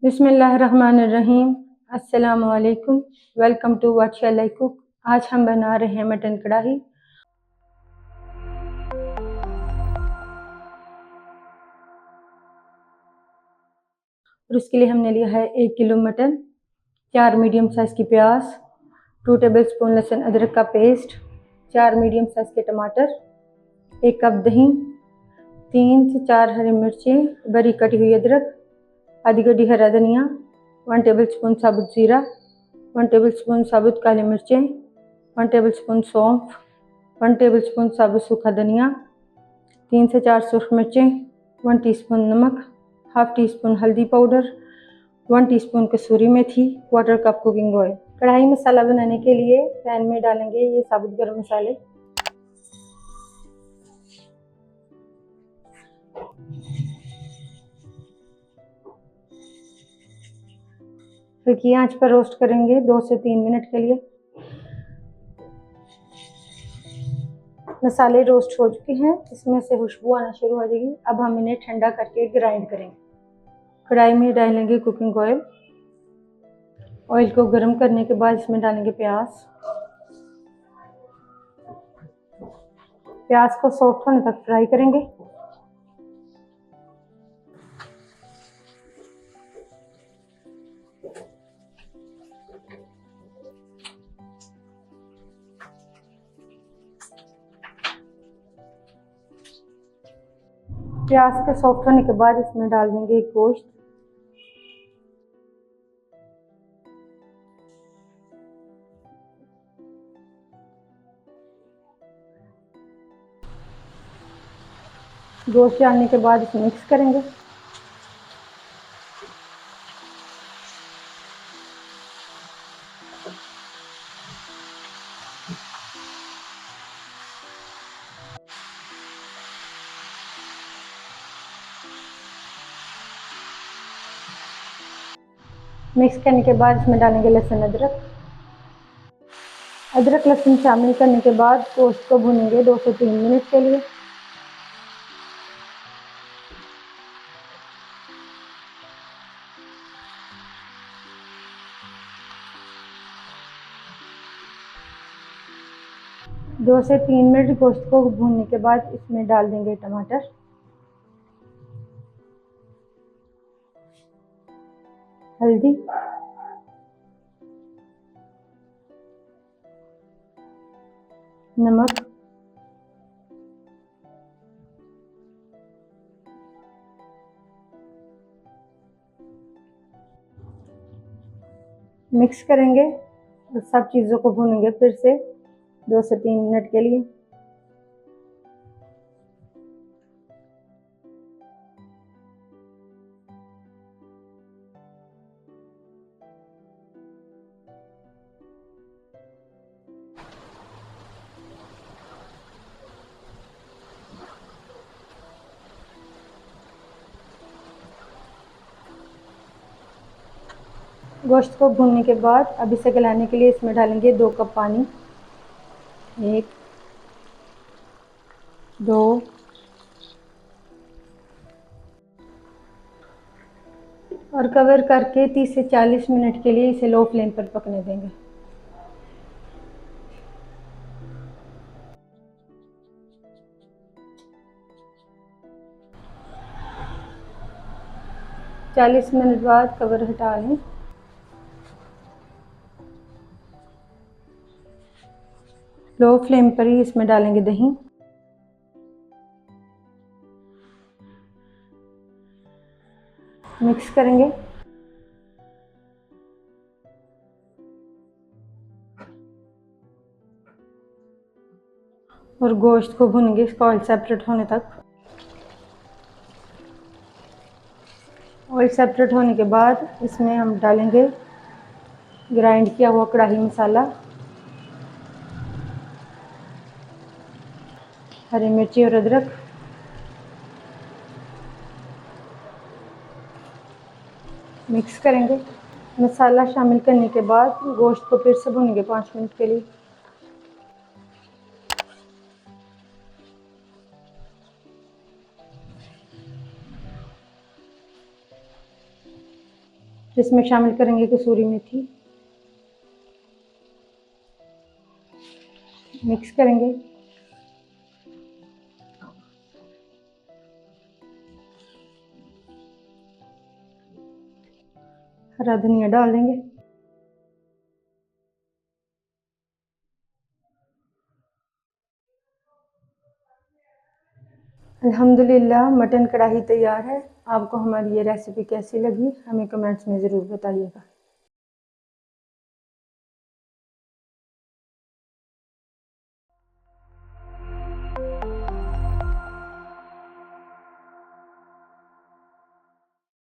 बिस्मिल्लाहिर्रहमानिर्रहीम। अस्सलामु अलैकुम। Welcome to what shall I cook. आज हम बना रहे हैं मटन कढ़ाई। और उसके लिए हमने लिया है 1 किलो मटन, 4 मीडियम साइज़ की प्याज, 2 टेबलस्पून लहसुन अदरक का पेस्ट, 4 मीडियम साइज़ के टमाटर, 1 कप दही, 3 से 4 हरी मिर्चें, बारीक कटी हुई अदरक, आधी कटी हरा धनिया, 1 टेबलस्पून साबुत ज़ीरा, 1 टेबलस्पून साबुत काली मिर्चें, 1 टेबलस्पून सौंफ, 1 टेबलस्पून साबुत सूखा धनिया, 3 से 4 सूख मिर्चें, 1 टीस्पून नमक, हाफ टी स्पून हल्दी पाउडर, 1 टीस्पून कसूरी मेथी, 1/4 कप कुकिंग ऑयल। कढ़ाई मसाला बनाने के लिए पैन में डालेंगे ये साबुत गरम मसाले। हल्की आंच पर रोस्ट करेंगे 2 से 3 मिनट के लिए। मसाले रोस्ट हो चुके हैं, इसमें से खुशबू आना शुरू हो जाएगी। अब हम इन्हें ठंडा करके ग्राइंड करेंगे। कढ़ाई में डालेंगे कुकिंग ऑयल। ऑयल को गर्म करने के बाद इसमें डालेंगे प्याज। प्याज को सॉफ्ट होने तक फ्राई करेंगे। प्याज के सॉफ्ट होने के बाद इसमें डाल देंगे गोश्त। गोश्त डालने के बाद इसे मिक्स करेंगे। मिक्स करने के बाद इसमें डालेंगे लहसुन अदरक। अदरक लहसुन शामिल करने के बाद गोश्त को भूनेंगे 2 से 3 मिनट के लिए। दो से 3 मिनट गोश्त को भूनने के बाद इसमें डाल देंगे टमाटर, हल्दी, नमक, मिक्स करेंगे और सब चीज़ों को भूनेंगे फिर से 2 से 3 मिनट के लिए। गोश्त को भूनने के बाद अब इसे गलाने के लिए इसमें डालेंगे 2 कप पानी। 1, 2, और कवर करके 30 से 40 मिनट के लिए इसे लो फ्लेम पर पकने देंगे। चालीस मिनट बाद कवर हटा लें। लो फ्लेम पर ही इसमें डालेंगे दही। मिक्स करेंगे। और गोश्त को भूनेंगे इसका ऑयल सेपरेट होने तक। ऑयल सेपरेट होने के बाद इसमें हम डालेंगे ग्राइंड किया हुआ कढ़ाई मसाला, हरी मिर्ची और अदरक, मिक्स करेंगे। मसाला शामिल करने के बाद गोश्त को फिर से भूनेंगे 5 मिनट के लिए। इसमें शामिल करेंगे कसूरी मेथी, मिक्स करेंगे। हरा धनिया डाल देंगे। अल्हम्दुलिल्लाह मटन कढ़ाई तैयार है। आपको हमारी ये रेसिपी कैसी लगी हमें कमेंट्स में ज़रूर बताइएगा।